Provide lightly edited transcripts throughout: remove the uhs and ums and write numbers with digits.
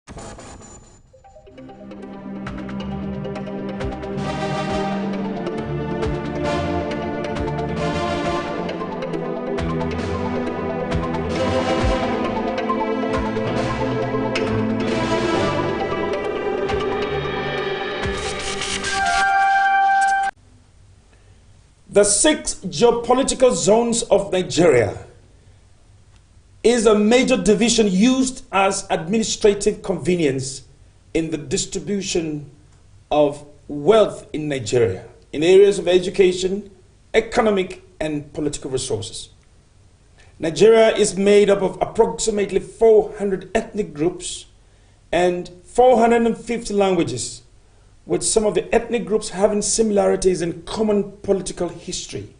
The 6 geopolitical zones of Nigeria is a major division used as administrative convenience in the distribution of wealth in Nigeria in areas of education, economic, and political resources. Nigeria is made up of approximately 400 ethnic groups and 450 languages, with some of the ethnic groups having similarities in common political history,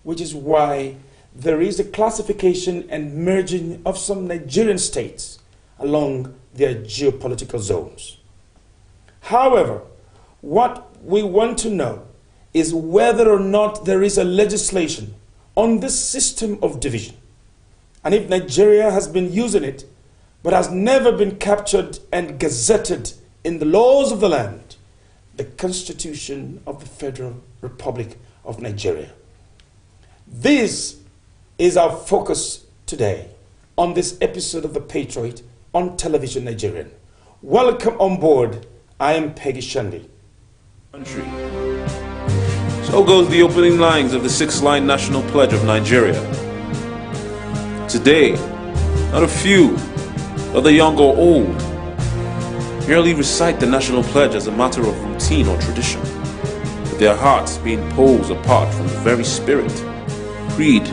which is why there is a classification and merging of some Nigerian states along their geopolitical zones. However, what we want to know is whether or not there is a legislation on this system of division, and if Nigeria has been using it but has never been captured and gazetted in the laws of the land, the Constitution of the Federal Republic of Nigeria. This is our focus today on this episode of the Patriot on Television Nigerian. Welcome on board. I am Peggy Shandy. Country. So goes the opening lines of the 6-line national pledge of Nigeria. Today, not a few, whether young or old, merely recite the national pledge as a matter of routine or tradition, with their hearts being poles apart from the very spirit, creed,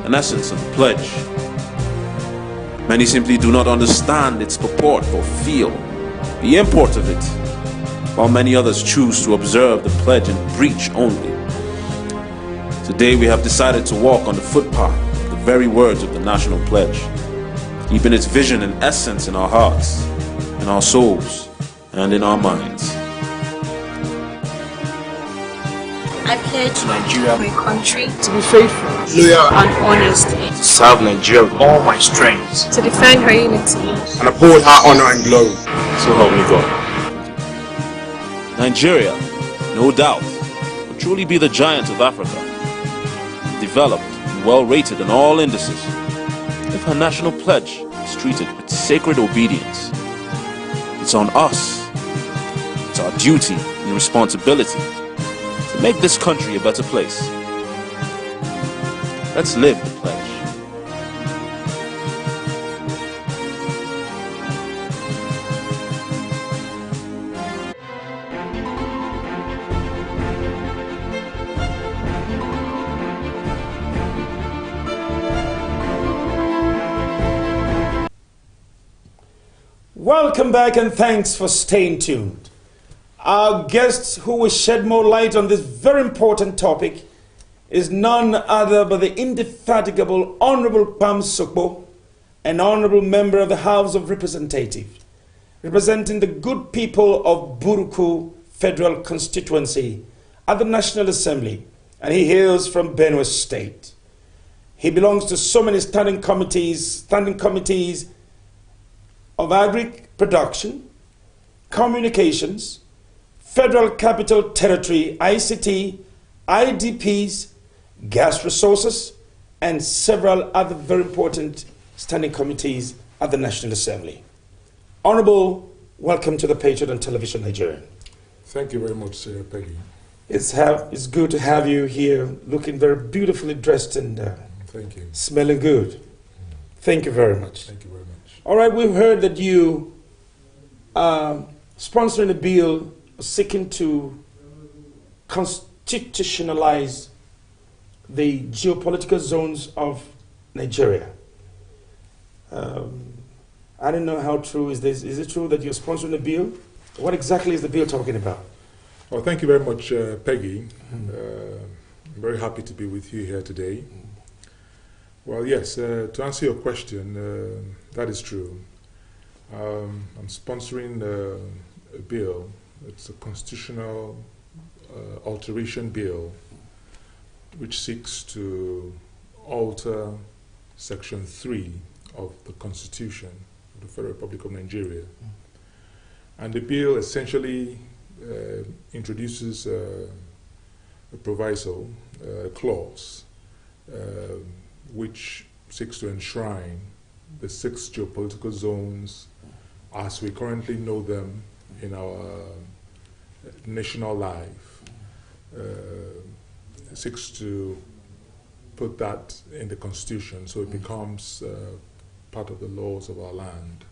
and essence of the pledge. Many simply do not understand its purport or feel the import of it, while many others choose to observe the pledge in breach only. Today we have decided to walk on the footpath of the very words of the national pledge, keeping its vision and essence in our hearts, in our souls, and in our minds. I pledge to Nigeria, my country, to be faithful, loyal, and honest, to serve Nigeria with all my strength, to defend her unity, and uphold her honor and glory. So help me God. Nigeria, no doubt, will truly be the giant of Africa, developed and well rated in all indices, if her national pledge is treated with sacred obedience. It's on us, it's our duty and responsibility to make this country a better place. Let's live the pledge. Welcome back and thanks for staying tuned. Our guest who will shed more light on this very important topic is none other but the indefatigable Honorable Pam Sokpo, an honorable member of the House of Representatives, representing the good people of Buruku Federal Constituency at the National Assembly, and he hails from Benue State. He belongs to so many standing committees of agri-production, communications, Federal Capital Territory, ICT, IDPs, gas resources, and several other very important standing committees at the National Assembly. Honorable, welcome to the Patriot on Television Nigerian. Thank you very much, Peggy. It's good to have you here, looking very beautifully dressed and Thank you. Smelling good. Thank you very much. Thank you very much. All right, we've heard that you are sponsoring a bill seeking to constitutionalize the geopolitical zones of Nigeria. I don't know how true is this. Is it true that you're sponsoring a bill? What exactly is the bill talking about? Well, thank you very much, Peggy. I'm very happy to be with you here today. Well, yes, to answer your question, that is true. I'm sponsoring a bill. It's a constitutional alteration bill which seeks to alter Section 3 of the Constitution of the Federal Republic of Nigeria, And the bill essentially introduces a proviso, a clause, which seeks to enshrine the 6 geopolitical zones as we currently know them in our national life. Seeks to put that in the Constitution so it becomes part of the laws of our land.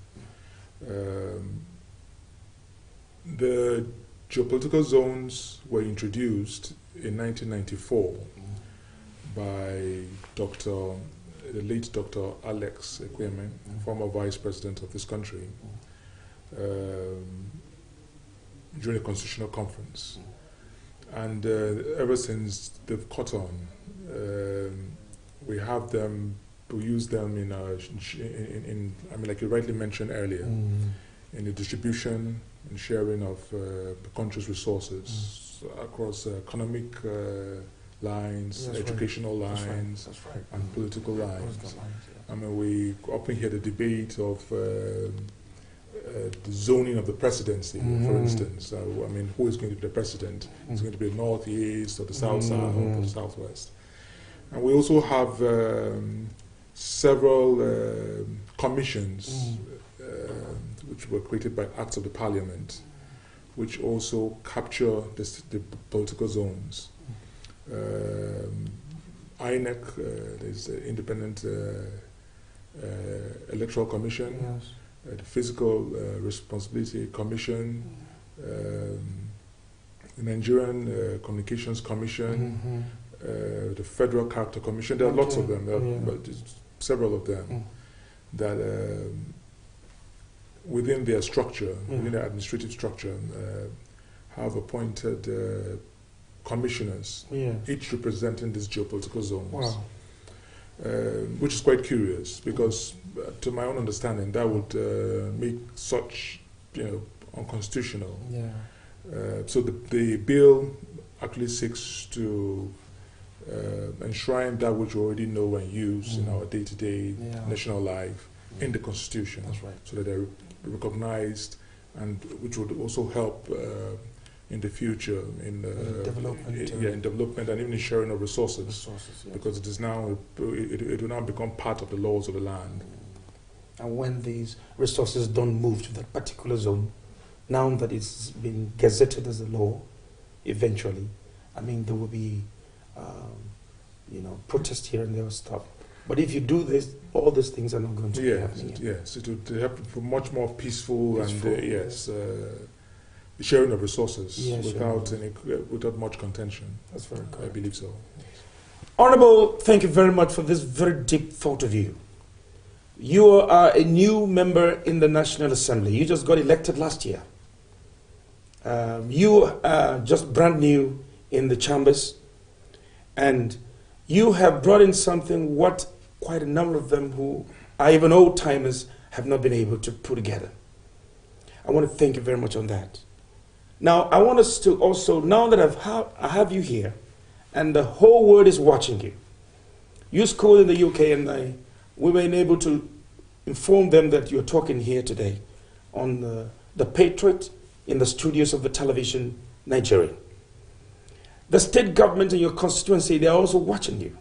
The geopolitical zones were introduced in 1994 by the late Dr. Alex Ekweme, former vice president of this country, during a constitutional conference. And ever since they've caught on, we have them, we use them in I mean, like you rightly mentioned earlier, in the distribution and sharing of the country's resources across economic lines, educational lines, That's right. and political lines. Yeah. I mean, we often hear the debate of the zoning of the presidency, for instance. I mean, who is going to be the president? Is it going to be the northeast or the south or the southwest? And we also have several commissions which were created by acts of the parliament, which also capture the political zones. INEC, there's the Independent Electoral Commission, Yes. The Physical Responsibility Commission, the Nigerian Communications Commission, the Federal Character Commission. There are lots of them, but several of them that within their structure, within their administrative structure, have appointed commissioners, each representing these geopolitical zones. Wow. Which is quite curious because, to my own understanding, that would make such, unconstitutional. Yeah. So the bill actually seeks to enshrine that which we already know and use in our day-to-day national life in the Constitution. That's right. So that they're recognized, and which would also help in the future in development, in development and even in sharing of resources. Yes. Because it is now it will now become part of the laws of the land. And when these resources don't move to that particular zone, now that it's been gazetted as a law, eventually, I mean, there will be, protest here and there stuff. But if you do this, all these things are not going to be happening. Yes, it would happen for much more peaceful and sharing of resources without much contention. That's very correct. I believe so. Honorable, thank you very much for this very deep thought of you. You are a new member in the National Assembly. You just got elected last year. You are just brand new in the chambers, and you have brought in something what quite a number of them who are even old-timers have not been able to put together. I want to thank you very much on that. Now, I want us to also, now that I have you here, and the whole world is watching you. You schooled in the UK, and we were able to inform them that you're talking here today on the Patriot in the studios of the television Nigerian. The state government in your constituency, they're also watching you.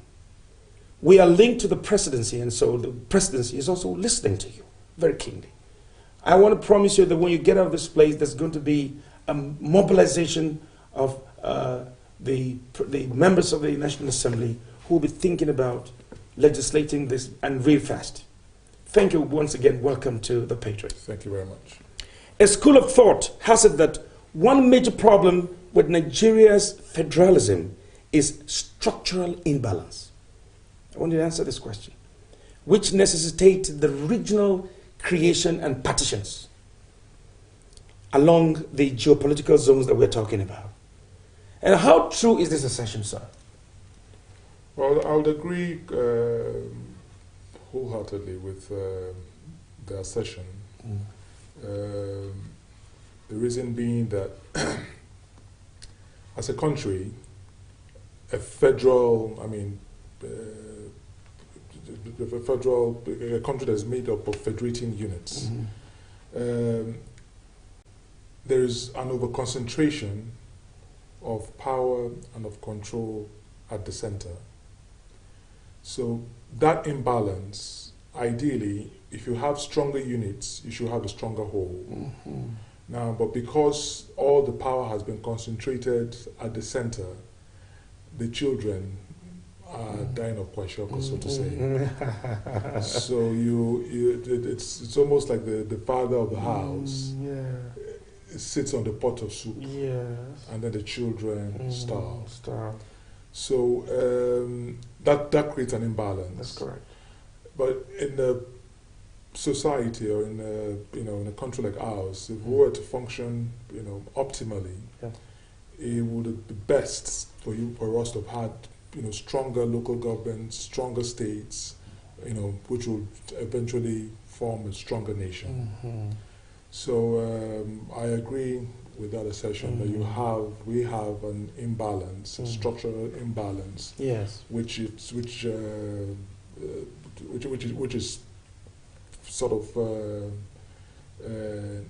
We are linked to the presidency, and so the presidency is also listening to you very keenly. I want to promise you that when you get out of this place, there's going to be a mobilization of the members of the National Assembly who will be thinking about legislating this, and real fast. Thank you once again. Welcome to the Patriot. Thank you very much. A school of thought has it that one major problem with Nigeria's federalism is structural imbalance. I want you to answer this question, which necessitates the regional creation and partitions along the geopolitical zones that we're talking about. And how true is this assertion, sir? Well, I would agree wholeheartedly with the assertion. The reason being that as a country, a country that is made up of federating units, there is an overconcentration of power and of control at the center. So that imbalance, ideally, if you have stronger units, you should have a stronger whole. Mm-hmm. Now, but because all the power has been concentrated at the center, the children are dying of kwashiorkor, so to say. So it's almost like the father of the house sits on the pot of soup, and then the children starve. So that creates an imbalance. That's correct. But in a society or in a country like ours, if we were to function, optimally, it would be best for us to have had, stronger local governments, stronger states, which would eventually form a stronger nation. Mm-hmm. So I agree with that assertion that we have an imbalance, a structural imbalance, which is sort of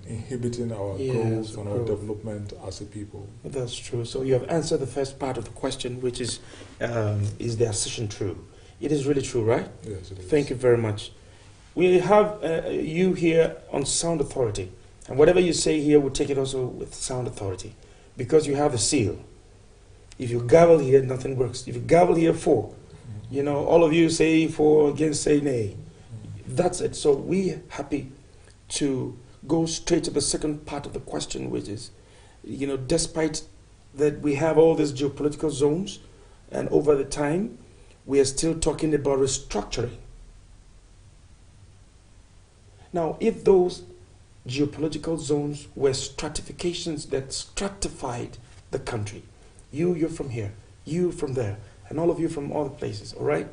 inhibiting our growth and our development as a people. That's true. So you have answered the first part of the question, which is the assertion true? It is really true, right? Yes, it is. Thank you very much. We have you here on sound authority, and whatever you say here, we'll take it also with sound authority, because you have a seal. If you gavel here, nothing works. If you gavel here for, all of you say for, against say nay. That's it. So we're happy to go straight to the second part of the question, which is, despite that we have all these geopolitical zones, and over the time, we are still talking about restructuring. Now, if those geopolitical zones were stratifications that stratified the country, you're from here, you from there, and all of you from other places, all right?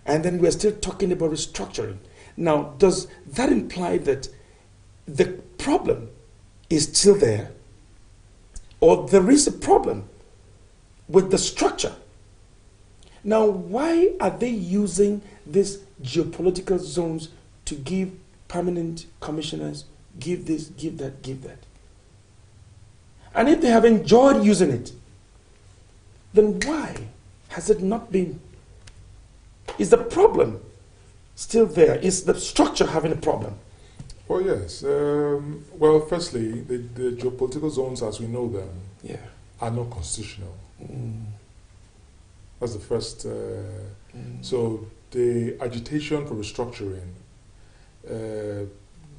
And then we're still talking about restructuring. Now, does that imply that the problem is still there, or there is a problem with the structure? Now, why are they using these geopolitical zones to give permanent commissioners, give this, give that, give that? And if they have enjoyed using it, then why has it not been? Is the problem still there? Is the structure having a problem? Well, yes. Well, firstly, the geopolitical zones as we know them are not constitutional. That's the first. So the agitation for restructuring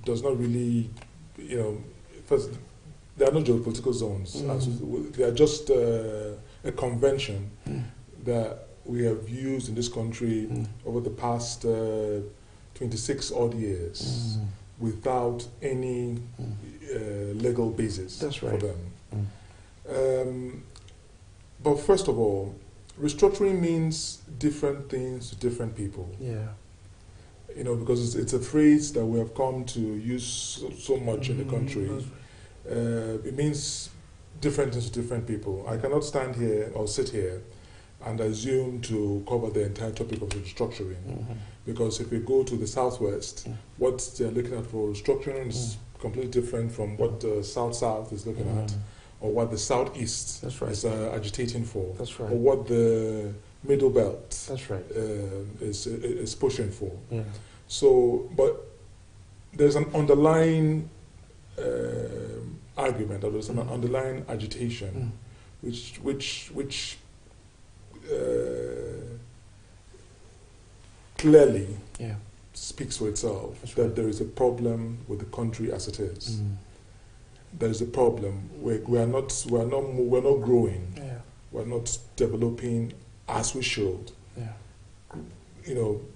does not really, first, there are no geopolitical zones. They are just a convention that we have used in this country over the past 26 odd years without any legal basis for them. But first of all, restructuring means different things to different people. Because it's a phrase that we have come to use so much in the country. It means different things to different people. I cannot stand here or sit here and assume to cover the entire topic of restructuring. Because if we go to the Southwest, what they're looking at for restructuring is completely different from what the South-South is looking at, or what the Southeast is agitating for, or what the Middle Belt is pushing for. So, but there's an underlying argument, or there's an underlying agitation, which clearly speaks for itself, that there is a problem with the country as it is. There is a problem. We're not growing. We're not developing as we should.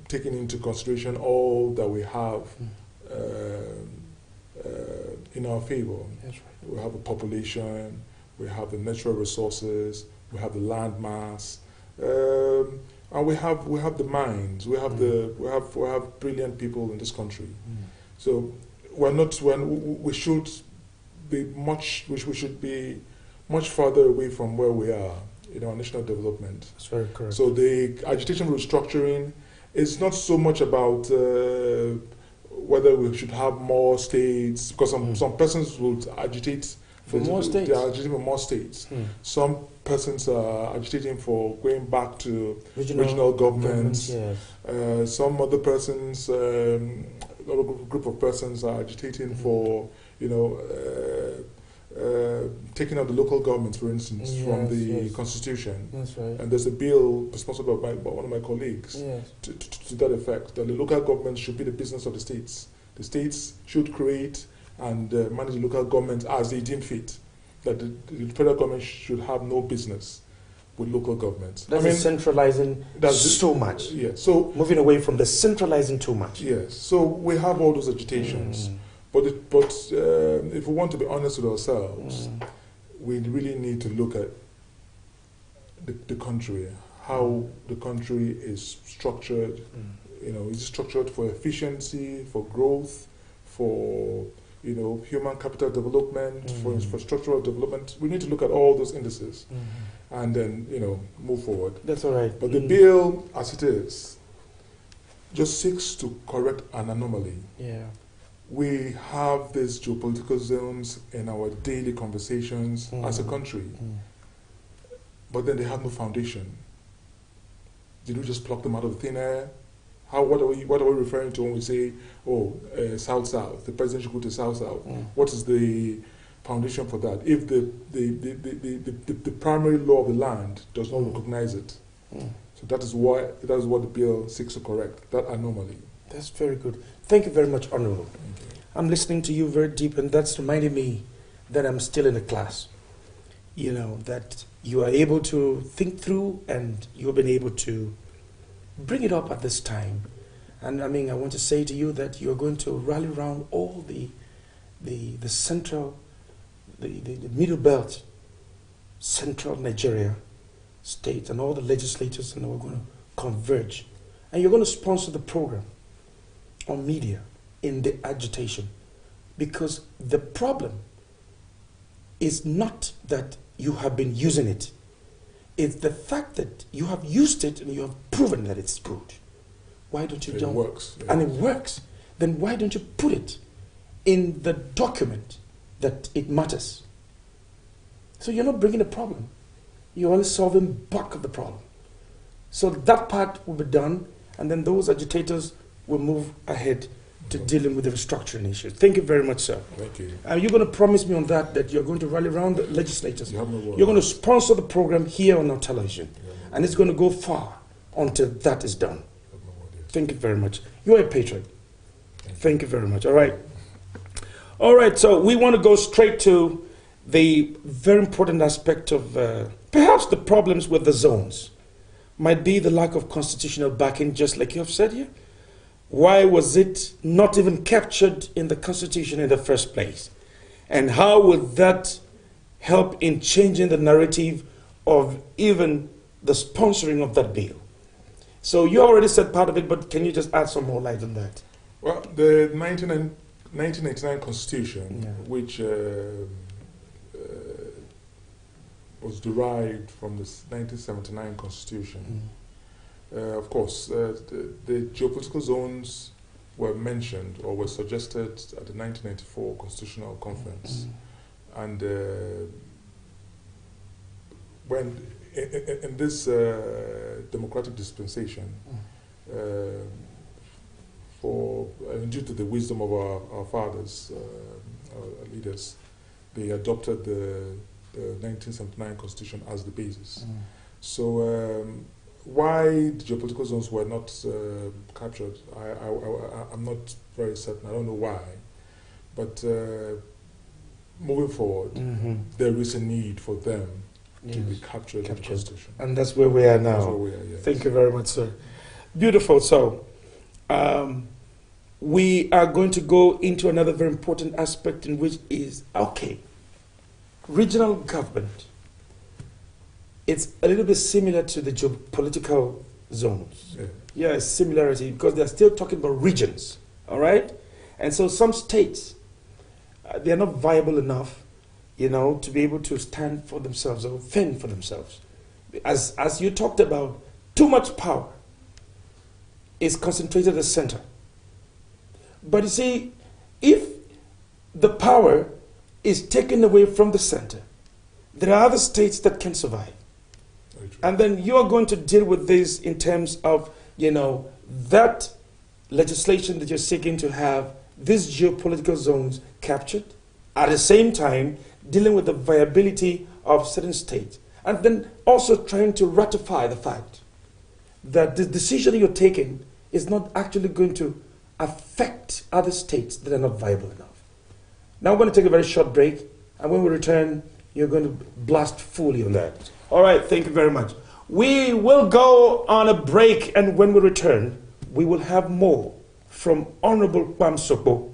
Taking into consideration all that we have in our favor. We have a population. We have the natural resources. We have the land mass. And we have the minds. We have brilliant people in this country. So we should be much further away from where we are in our national development. That's very correct. So the agitation restructuring is not so much about whether we should have more states, because some persons would agitate For more states. They are agitating for more states. Some persons are agitating for going back to regional governments. Yes. Some other persons, another group of persons are agitating for, taking out the local governments, for instance, from the Constitution. That's right. And there's a bill sponsored by one of my colleagues to that effect, that the local governments should be the business of the states. The states should create and manage the local government as they deem fit. That the federal government should have no business with local governments. That's centralizing so much. Yeah. So moving away from the centralizing too much. Yes. So we have all those agitations, but if we want to be honest with ourselves, we really need to look at the country, how the country is structured. Is it structured for efficiency, for growth, for human capital development, for infrastructural development? We need to look at all those indices and then, move forward. That's all right. But the bill, as it is, just seeks to correct an anomaly. Yeah. We have these geopolitical zones in our daily conversations as a country, but then they have no foundation. Did we just pluck them out of the thin air? What are we referring to when we say, South-South, the president should go to South-South? What is the foundation for that? If the primary law of the land does not recognize it. So that is what the bill seeks to correct, that anomaly. That's very good. Thank you very much, Honorable. I'm listening to you very deep, and that's reminding me that I'm still in a class. That you are able to think through, and you've been able to bring it up at this time. And I want to say to you that you're going to rally around all the central, the middle belt, central Nigeria states and all the legislators, and we're going to converge. And you're going to sponsor the program on media in the agitation. Because the problem is not that you have been using it. It's the fact that you have used it and you have proven that it's good. Why don't you jump? It works. Yeah. And it works. Then why don't you put it in the document that it matters? So you're not bringing a problem. You're only solving bulk of the problem. So that part will be done, and then those agitators will move ahead to dealing with the restructuring issue. Thank you very much, sir. Thank you. You're going to promise me on that you're going to rally around the legislators. You have no You're going to sponsor the program here on our television. And it's going to go far until that is done. Thank you very much. You're a patriot. Thank you very much. All right. All right, so we want to go straight to the very important aspect of perhaps the problems with the zones. Might be the lack of constitutional backing, just like you have said here. Why was it not even captured in the Constitution in the first place? And how would that help in changing the narrative of even the sponsoring of that bill? So you already said part of it, but can you just add some more light on that? Well, the 1999 Constitution, which was derived from the 1979 Constitution, of course, the geopolitical zones were mentioned or were suggested at the 1994 Constitutional Conference. And when in this democratic dispensation, due to the wisdom of our fathers, our leaders, they adopted the 1979 Constitution as the basis. So why the geopolitical zones were not captured, I'm not very certain. I don't know why. But moving forward, there is a need for them to be captured in the Constitution. And that's where we are now. That's where we are, yes. Thank you very much, sir. Beautiful. So we are going to go into another very important aspect, in which is, regional government. It's a little bit similar to the geopolitical zones. Yeah, it's similarity, because they're still talking about regions, all right? And so some states, they're not viable enough, to be able to stand for themselves or fend for themselves. As you talked about, too much power is concentrated at the center. But you see, if the power is taken away from the center, there are other states that can survive. And then you are going to deal with this in terms of, that legislation that you're seeking to have these geopolitical zones captured, at the same time dealing with the viability of certain states, and then also trying to ratify the fact that the decision you're taking is not actually going to affect other states that are not viable enough. Now we're going to take a very short break, and when we return, you're going to blast fully on that. All right, thank you very much. We will go on a break, and when we return, we will have more from Honorable Pam Sopo.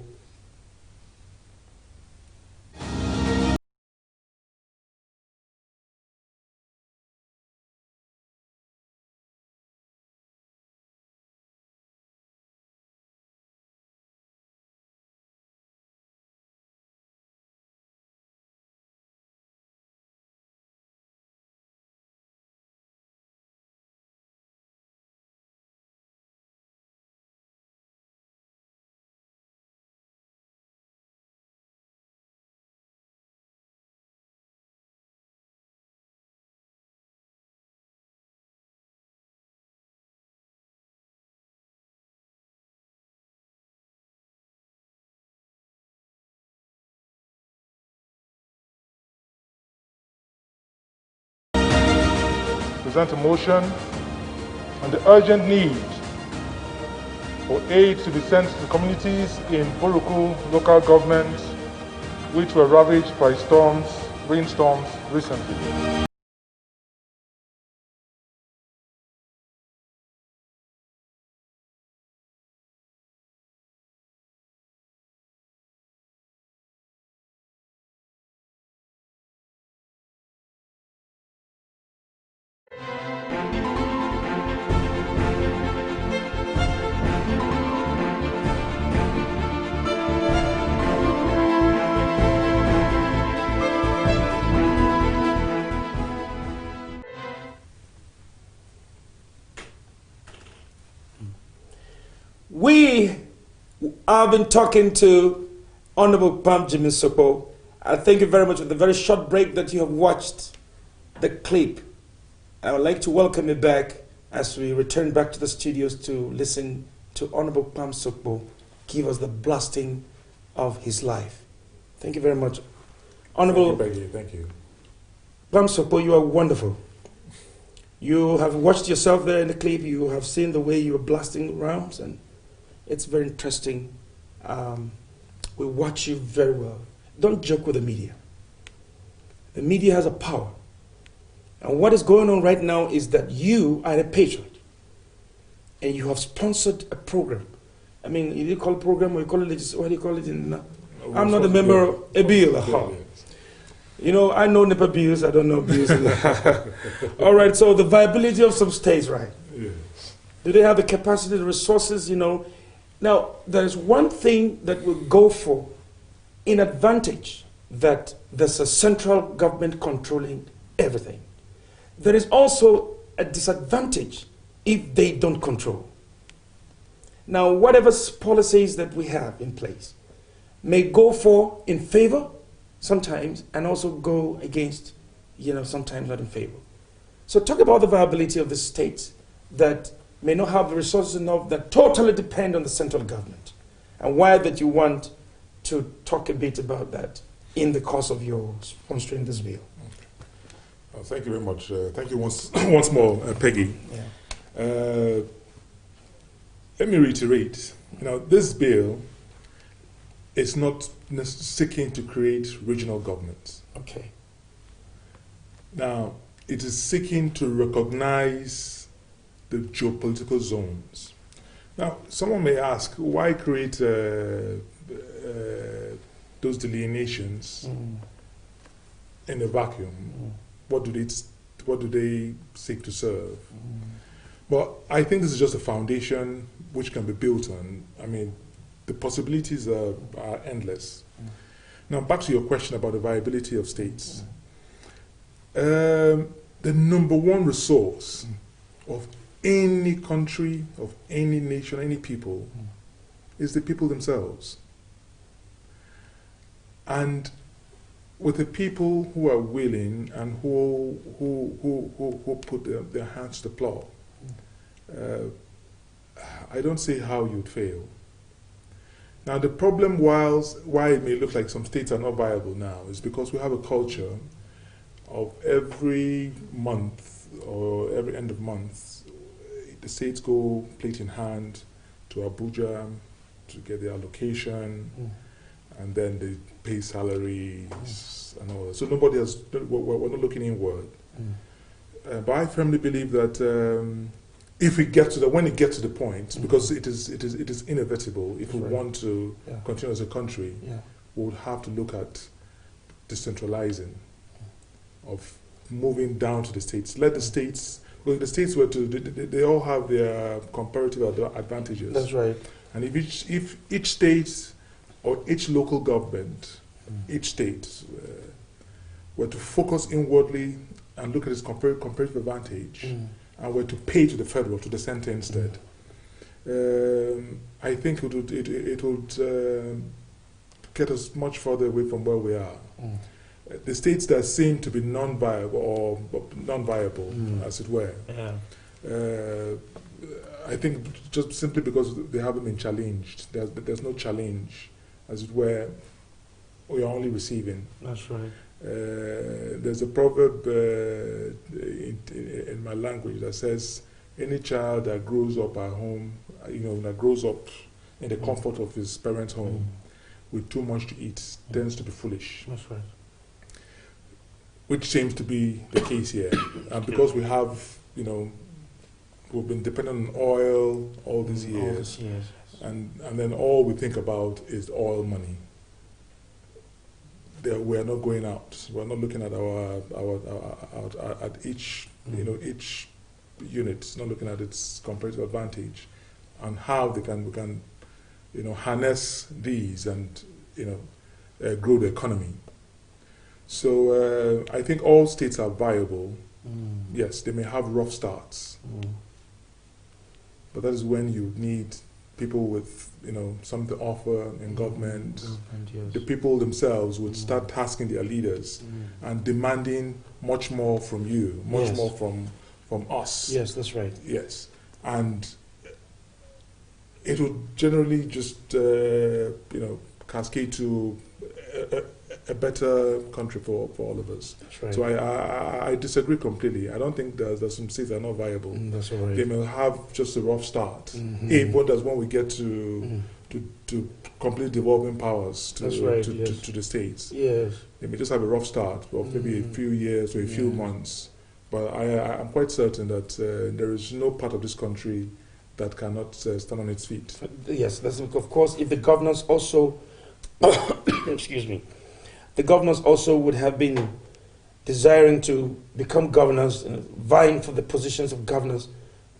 Present a motion on the urgent need for aid to be sent to communities in Buruku local government which were ravaged by rainstorms recently. We have been talking to Honorable Pam Jimmy Sopo. I thank you very much for the very short break that you have watched the clip. I would like to welcome you back as we return back to the studios to listen to Honorable Pam Sopo give us the blasting of his life. Thank you very much. Honorable Thank you. Pam Sopo, you are wonderful. You have watched yourself there in the clip. You have seen the way you were blasting rounds, and it's very interesting. We watch you very well. Don't joke with the media. The media has a power. And what is going on right now is that you are a patriot. And you have sponsored a program. I mean, you call it program or you call it, what do you call it? I'm not a member of a bill. You know, I know NEPA bills, I don't know bills. All right, so the viability of some states, right? Yes. Do they have the capacity, the resources, you know? Now, there is one thing that will go for in advantage, that there's a central government controlling everything. There is also a disadvantage if they don't control. Now, whatever policies that we have in place may go for in favor sometimes and also go against, you know, sometimes not in favor. So talk about the viability of the states that may not have the resources enough, that totally depend on the central government, and why that you want to talk a bit about that in the course of your sponsoring this bill. Okay. Thank you very much. Thank you once more, Peggy. Yeah. Let me reiterate. You know, this bill is not seeking to create regional governments. Okay. Now, it is seeking to recognize the geopolitical zones. Now, someone may ask, why create those delineations in a vacuum? What do they seek to serve? Well, I think this is just a foundation which can be built on. I mean, the possibilities are endless. Now, back to your question about the viability of states. The number one resource of any country, of any nation, any people, is the people themselves. And with the people who are willing and who put their hands to the plow, I don't see how you'd fail. Now the problem, why it may look like some states are not viable now, is because we have a culture of every month or every end of month, the states go plate in hand to Abuja to get their allocation, and then they pay salaries and all that. So nobody has, we're not looking inward. But I firmly believe that if we get to when it gets to the point, because it is inevitable, if we want to continue as a country, we would have to look at decentralizing, of moving down to the states. Let the states, well, the states were to, they all have their comparative advantages. That's right. And if each state or each local government, each state were to focus inwardly and look at its comparative advantage, and were to pay to the federal, to the center instead, I think it would get us much further away from where we are. The states that seem to be non-viable, as it were, I think just simply because they haven't been challenged, there's no challenge, as it were, we are only receiving. That's right. There's a proverb in my language that says, any child that grows up at home, that grows up in the comfort of his parents' home with too much to eat tends to be foolish. That's right. Which seems to be the case here. And because we have, we've been dependent on oil all these years, and then all we think about is oil money. We are not going out. We are not looking at at each each unit, not looking at its comparative advantage, and how we can harness these and grow the economy. So I think all states are viable. Yes, they may have rough starts, but that is when you need people with something to offer in government. The people themselves would start tasking their leaders and demanding much more from you, much more from us. Yes, that's right. Yes, and it would generally just cascade to a better country for all of us. That's right. So I disagree completely. I don't think there's some states that are not viable. That's all right. They may have just a rough start. But that's when we get to complete devolving powers to the states. Yes. They may just have a rough start of maybe a few years or a few months. But I'm quite certain that there is no part of this country that cannot stand on its feet. Yes, that's of course if the governors also excuse me. The governors also would have been desiring to become governors, vying for the positions of governors.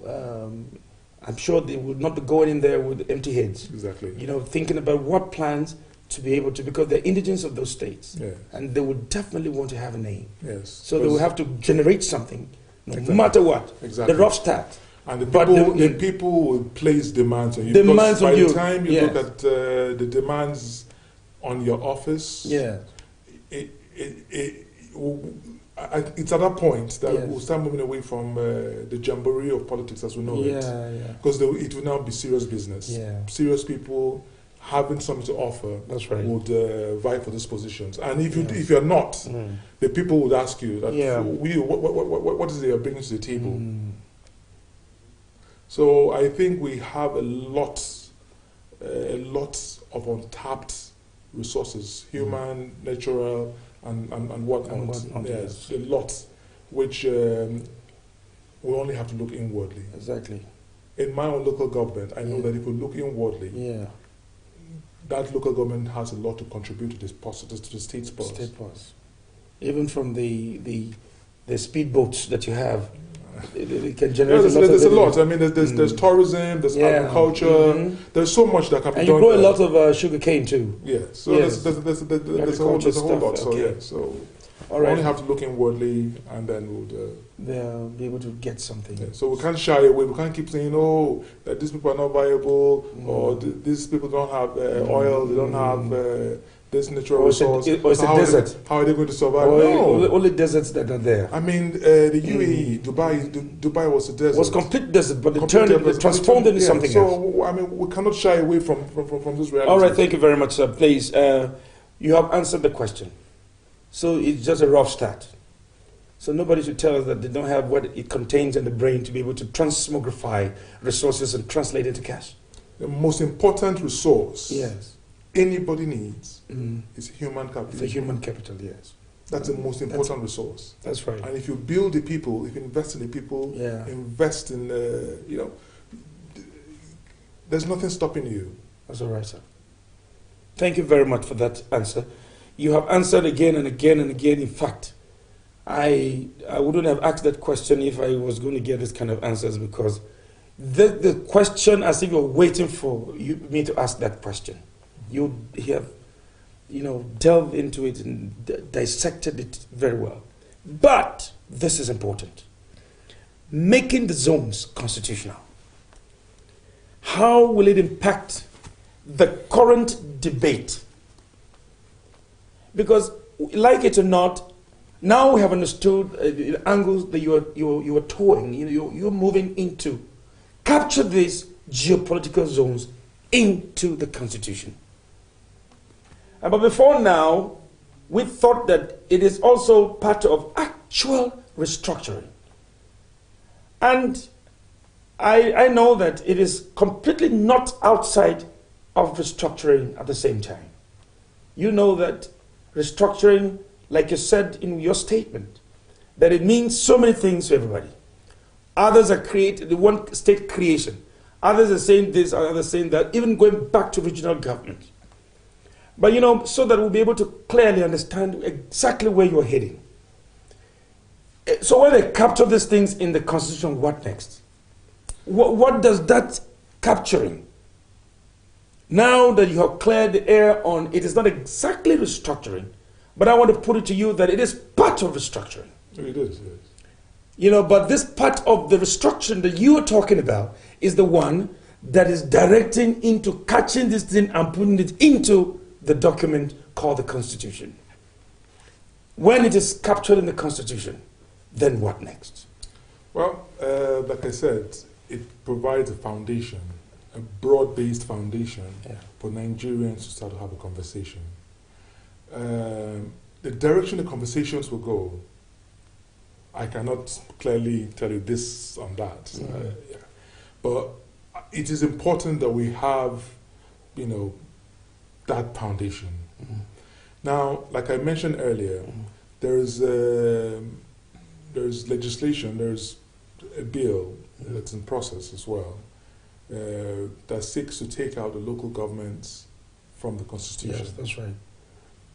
I'm sure they would not be going in there with empty heads. Exactly. Thinking about what plans to be able to, because they're indigents of those states, and they would definitely want to have a name. Yes. So they will have to generate something, no matter what. Exactly. The rough start. And the people will place demands on you. Demands on you. By the time you look at the demands on your office, it's at that point that we'll start moving away from the jamboree of politics as we know it. Because it will now be serious business. Serious people having something to offer would vie for these positions. And if you're not, the people would ask you that what is it you're bringing to the table? So I think we have a lot of untapped resources, human, natural, and whatnot. Yes, a lot, which we only have to look inwardly. Exactly. In my own local government, I know that if we look inwardly, that local government has a lot to contribute to this process, to the state's purse. State purse. Even from the speedboats that you have. It can generate there's a lot. I mean, there's tourism, there's agriculture. There's so much that can be done. And you grow a lot of sugar cane too. Yeah, so there's a whole lot. So All We right. only have to look inwardly, and then They'll be able to get something. yeah. So we can't shy away. We can't keep saying, "Oh, that these people are not viable," or "These people don't have oil. They don't have this natural Or it's a- resource." or it's a how desert. How are they going to survive? Only, No. only deserts that are there. I mean, the UAE, Dubai was a desert. It was complete desert, but they Complete turned it, desert. they transformed it into Yeah, something else. So, I mean, we cannot shy away from this reality. All right, thank you very much, sir. Please, you have answered the question. So it's just a rough start. So nobody should tell us that they don't have what it contains in the brain to be able to transmogrify resources and translate into cash. The most important resource Yes. anybody needs Mm. is human capital. The human capital, yes. That's the most important resource. That's right. And if you build the people, if you invest in the people, Yeah. invest in, there's nothing stopping you. That's all right, sir. Thank you very much for that answer. You have answered again and again and again. In fact, I wouldn't have asked that question if I was going to get this kind of answers, because the question, as if you're waiting for me to ask that question. You have, delved into it and dissected it very well. But this is important. Making the zones constitutional. How will it impact the current debate? Because, like it or not, now we have understood the angles that you are towing. You're moving into capture these geopolitical zones into the Constitution. But before now, we thought that it is also part of actual restructuring. And I know that it is completely not outside of restructuring at the same time. You know that restructuring, like you said in your statement, that it means so many things to everybody. Others are created, the one state creation. Others are saying this, others are saying that, even going back to regional government. But so that we'll be able to clearly understand exactly where you're heading. So when they capture these things in the Constitution, what next? What does that capturing? Now that you have cleared the air on, it is not exactly restructuring, but I want to put it to you that it is part of restructuring. It is, yes. But this part of the restructuring that you are talking about is the one that is directing into catching this thing and putting it into the document called the Constitution. When it is captured in the Constitution, then what next? Well, like I said, it provides a foundation, a broad-based foundation for Nigerians to start to have a conversation. The direction the conversations will go, I cannot clearly tell you this on that. But it is important that we have, that foundation. Now, like I mentioned earlier, there's legislation, there's a bill that's in process as well that seeks to take out the local governments from the Constitution. Yes, that's right.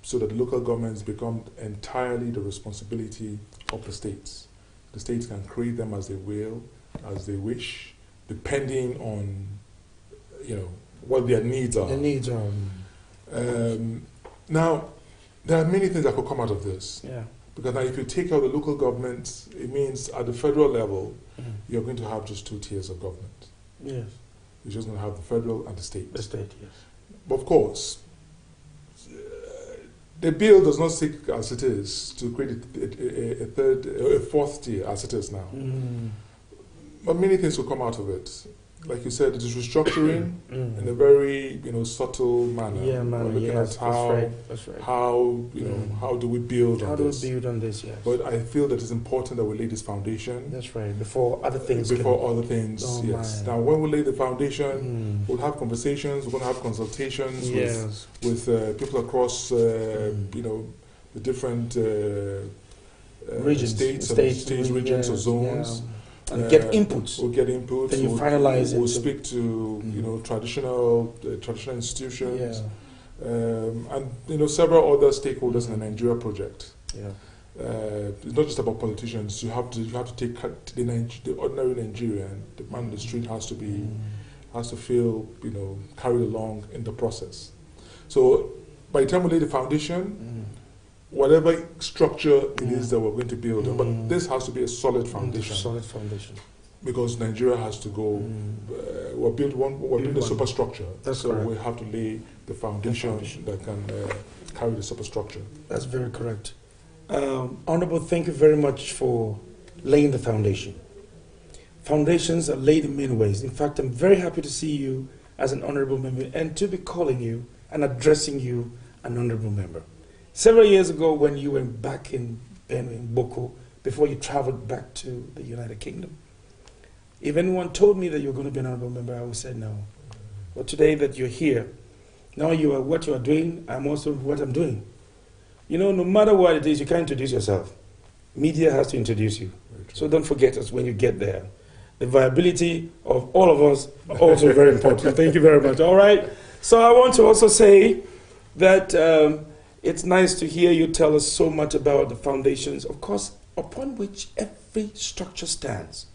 So that the local governments become entirely the responsibility of the states. The states can create them as they will, as they wish, depending on, what their needs are. The needs are. Now, there are many things that could come out of this. Yeah. Because now if you take out the local governments, it means at the federal level, you're going to have just two tiers of government. Yes. You're just going to have the federal and the state. The state, yes. But of course, the bill does not seek, as it is, to create a fourth tier, as it is now. But many things will come out of it. Like you said, it is restructuring in a very, subtle manner. Yeah, We're man. looking Yes, at how, that's right. how, how do we build How on do this? we build on this? Yes. But I feel that it's important that we lay this foundation. That's right. Before other things. Before other things, Oh, yes. my. Now, when we lay the foundation, we'll have conversations. We're going to have consultations Yes. with people across, the different Regions, states, regions, or zones. Yeah. And get inputs. We'll get inputs. Then you finalize it. We'll speak to traditional institutions. Yeah. And several other stakeholders in the Nigeria project. Yeah. It's not just about politicians. You have to take the ordinary Nigerian. The man on the street has to feel carried along in the process. So by the time we lay the foundation, whatever structure it is that we're going to build. But this has to be a solid foundation. Solid foundation. Because Nigeria has to go, we're building a superstructure. That's so correct. we have to lay the foundation that can carry the superstructure. That's very correct. Honorable, thank you very much for laying the foundation. Foundations are laid in many ways. In fact, I'm very happy to see you as an honorable member and to be calling you and addressing you an honorable member. Several years ago when you were back in Boko, before you traveled back to the United Kingdom, if anyone told me that you were going to be an honorable member, I would say no. But today that you're here, now you are what you are doing, I'm also what I'm doing. You know, no matter what it is, you can't introduce yourself. Media has to introduce you. So don't forget us when you get there. The viability of all of us are also very important. Thank you very much. All right. So I want to also say that it's nice to hear you tell us so much about the foundations, of course, upon which every structure stands.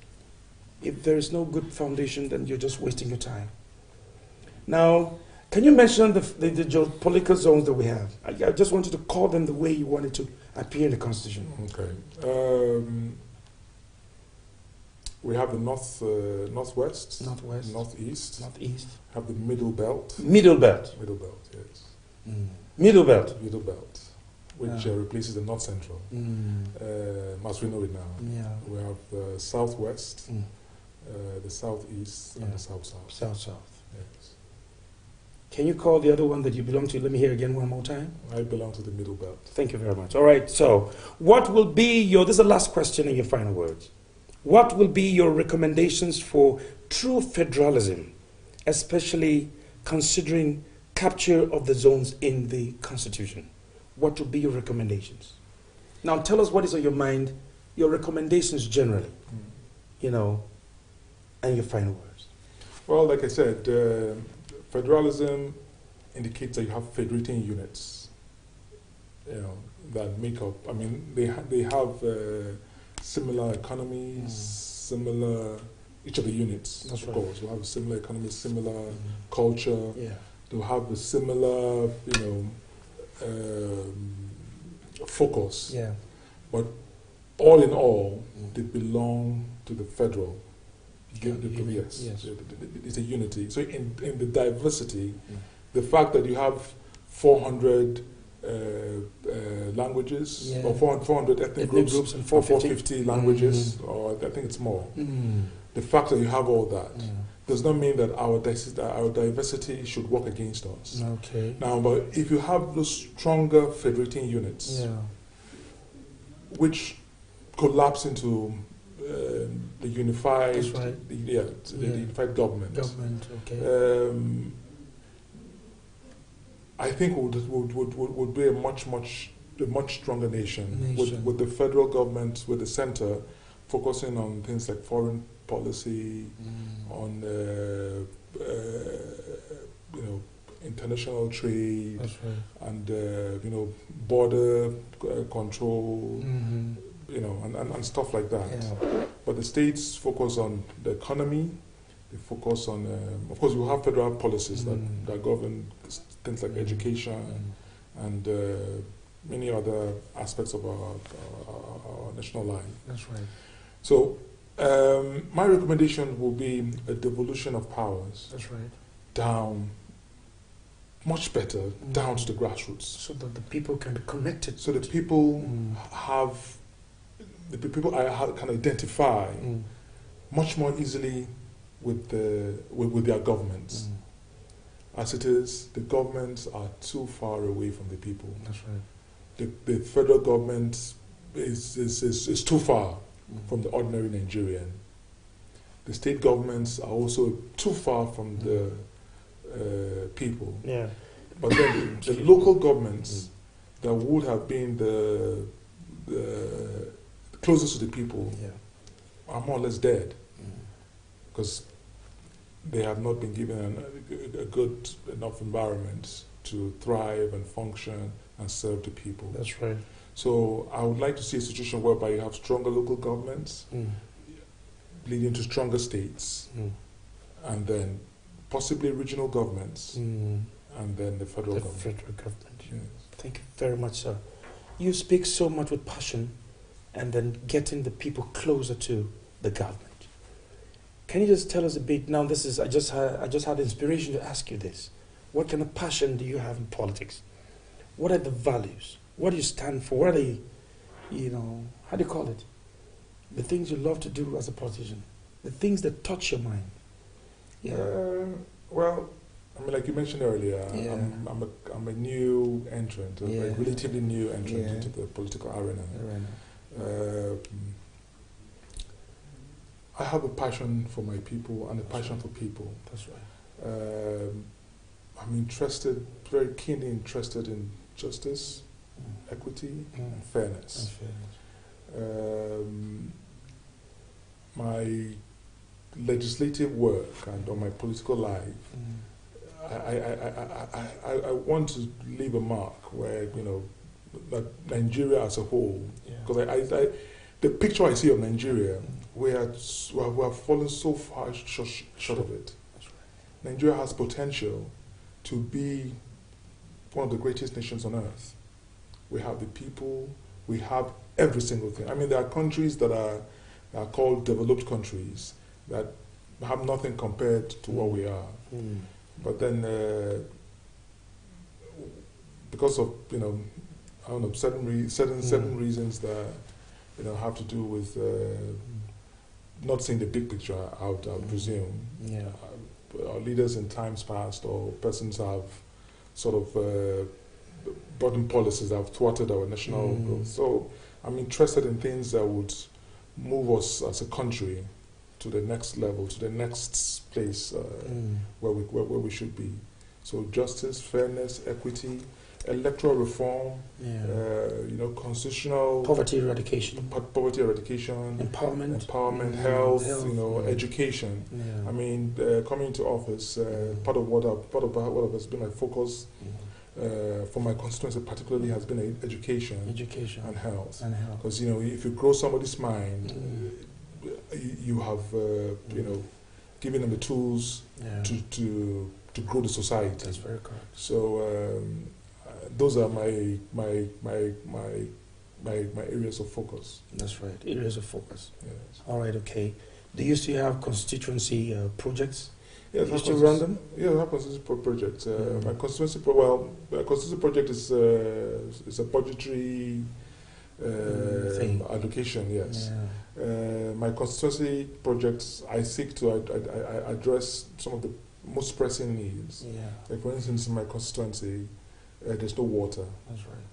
If there is no good foundation, then you're just wasting your time. Now, can you mention the geopolitical zones that we have? I just wanted to call them the way you wanted to appear in the Constitution. Okay. We have the northwest, northeast, have the middle belt. Middle belt. Middle belt, yes. Middle belt. Middle belt, which replaces the north central, as we know it now. Yeah. We have the southwest, the southeast, and the south-south. South-south. Yes. Can you call the other one that you belong to? Let me hear again one more time. I belong to the middle belt. Thank you very much. All right, so what will be your, this is the last question in your final words. What will be your recommendations for true federalism, especially considering capture of the zones in the Constitution? What will be your recommendations? Now tell us what is on your mind, your recommendations generally, you know, and your final words. Well, like I said, federalism indicates that you have federating units, you know, that make up, I mean, they have similar economies, similar, each of the units, That's of right. course, will have a similar economy, similar culture, Yeah. they'll have a similar, focus. Yeah. But all in all, they belong to the federal. Yes, Yes. it's a unity. So in the diversity, the fact that you have 400 languages, Yeah. or 400 ethnic groups and 450 languages, or I think it's more. The fact that you have all that does not mean that our diversity should work against us. Okay. Now, but if you have those stronger federating units, Yeah. which collapse into the unified, That's right. the unified government. Government. Okay. I think would be a much stronger nation. Nation. With the federal government, with the center, focusing on things like foreign policy, on international trade, That's right. and border control. And stuff like that. Yeah. But the states focus on the economy. They focus on, of course, we have federal policies that govern things like education and many other aspects of our national life. That's right. So, my recommendation will be a devolution of powers That's right. down, much better, down to the grassroots. So that the people can be connected. So the people can identify much more easily with their governments. As it is, the governments are too far away from the people. That's right. The federal government is too far from the ordinary Nigerian. The state governments are also too far from the people. Yeah. But then the local governments that would have been the closest to the people are more or less dead, because they have not been given a good enough environment to thrive and function and serve the people. That's right. So I would like to see a situation whereby you have stronger local governments leading to stronger states, and then possibly regional governments, and then the federal government. Federal government. Yes. Thank you very much, sir. you speak so much with passion and then getting the people closer to the government. Can you just tell us a bit? Now, this is I just had the inspiration to ask you this. What kind of passion do you have in politics? What are the values? What do you stand for? What are the, how do you call it? The things you love to do as a politician. The things that touch your mind. Yeah. Well, I mean, like you mentioned earlier, Yeah. I'm a new entrant, Yeah. a relatively new entrant Yeah. into the political arena. Right. I have a passion for my people and a passion for people. That's right. I'm interested, very keenly interested in justice, equity, and fairness. My legislative work and on my political life, I want to leave a mark where, that Nigeria as a whole, because the picture I see of Nigeria, we have fallen so far short of it. That's right. Nigeria has potential to be one of the greatest nations on earth. We have the people, we have every single thing. I mean, there are countries that are called developed countries that have nothing compared to what we are. But then, because of certain reasons that have to do with not seeing the big picture, I would presume. Yeah. Our leaders in times past or persons have sort of brought in policies that have thwarted our national growth. So I'm interested in things that would move us as a country to the next level, to the next place where we should be. So justice, fairness, equity, electoral reform, constitutional Poverty eradication. Empowerment, health, education. Yeah. I mean, coming into office, part of what has been my focus for my constituency particularly has been education and health. Because if you grow somebody's mind, you have given them the tools to grow the society. That's very correct. So those are my areas of focus. That's right. Areas of focus. Yes. All right. Okay. Do you still have constituency projects? Yes, you still run them? Yeah, I have constituency projects. My constituency project is a budgetary allocation. Yes. Yeah. My constituency projects, I seek to address some of the most pressing needs. Yeah. Like for instance, in my constituency, there's no water. That's right.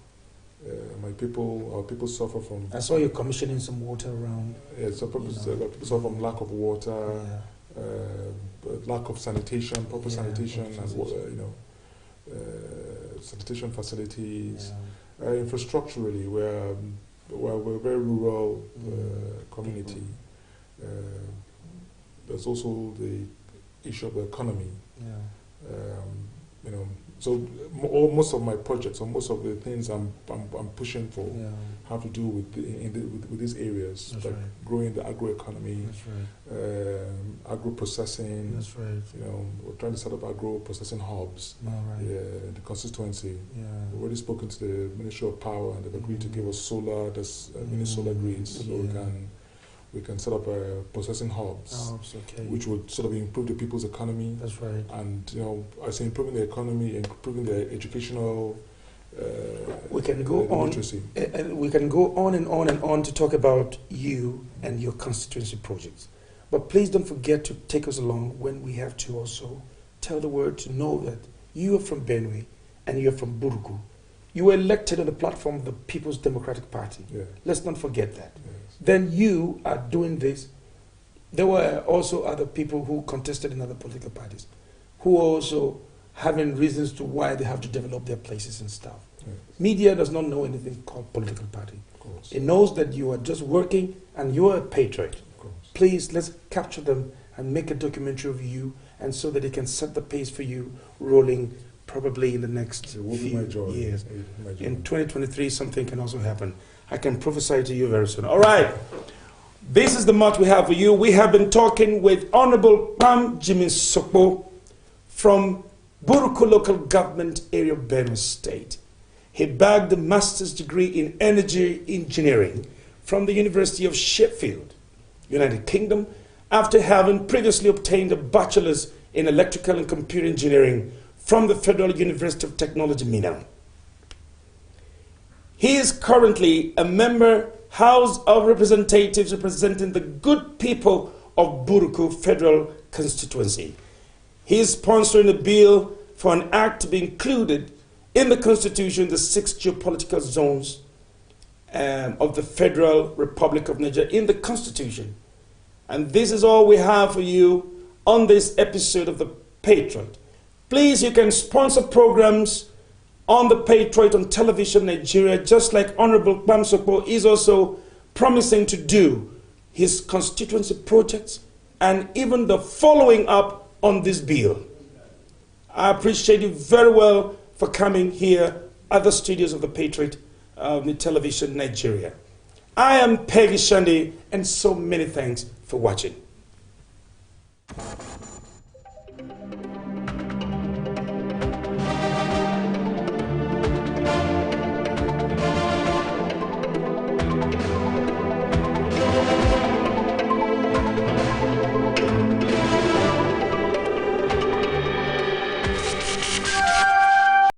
Our people suffer from. I saw you commissioning some water around. Yeah, people suffer from lack of water, lack of sanitation, proper sanitation, and sanitation facilities. Infrastructurally, we're a very rural community. There's also the issue of the economy. So most of my projects, or most of the things I'm pushing for, have to do with these areas. That's like right. growing the agro-economy, That's right. agro-processing. That's right. We're trying to set up agro-processing hubs. All right. In the constituency. Yeah. We've already spoken to the Ministry of Power, and they've agreed to give us solar, mini solar grids, so we can set up processing hubs, which would sort of improve the people's economy. That's right. And I say improving the economy, improving the educational. We can go on. Literacy. We can go on and on and on to talk about you and your constituency projects, but please don't forget to take us along when we have to also tell the world to know that you are from Benue and you're from Buruku. You were elected on the platform of the People's Democratic Party. Yeah. Let's not forget that. Yes. Then you are doing this. There were also other people who contested in other political parties, who also having reasons to why they have to develop their places and stuff. Yes. Media does not know anything called political party. Of course. It knows that you are just working and you are a patriot. Of course. Please, let's capture them and make a documentary of you, and so that they can set the pace for you rolling probably in the next It will be few my joy. years. It will be my joy. In 2023, something can also happen. I can prophesy to you very soon. All right. This is the much we have for you. We have been talking with Honorable Pam Jimin Sokpo from Buruku Local Government Area of Benue State. He bagged a master's degree in energy engineering from the University of Sheffield, United Kingdom, after having previously obtained a bachelor's in electrical and computer engineering from the Federal University of Technology, Minna. He is currently a member House of Representatives representing the good people of Buruku Federal Constituency. He is sponsoring a bill for an act to be included in the Constitution, the 6 geopolitical zones of the Federal Republic of Nigeria in the Constitution. And this is all we have for you on this episode of the Patriot. Please, you can sponsor programs on the Patriot on television Nigeria, just like Honorable Bamsokpo is also promising to do his constituency projects and even the following up on this bill. I appreciate you very well for coming here at the studios of the Patriot on television Nigeria. I am Peggy Shandi, and so many thanks for watching.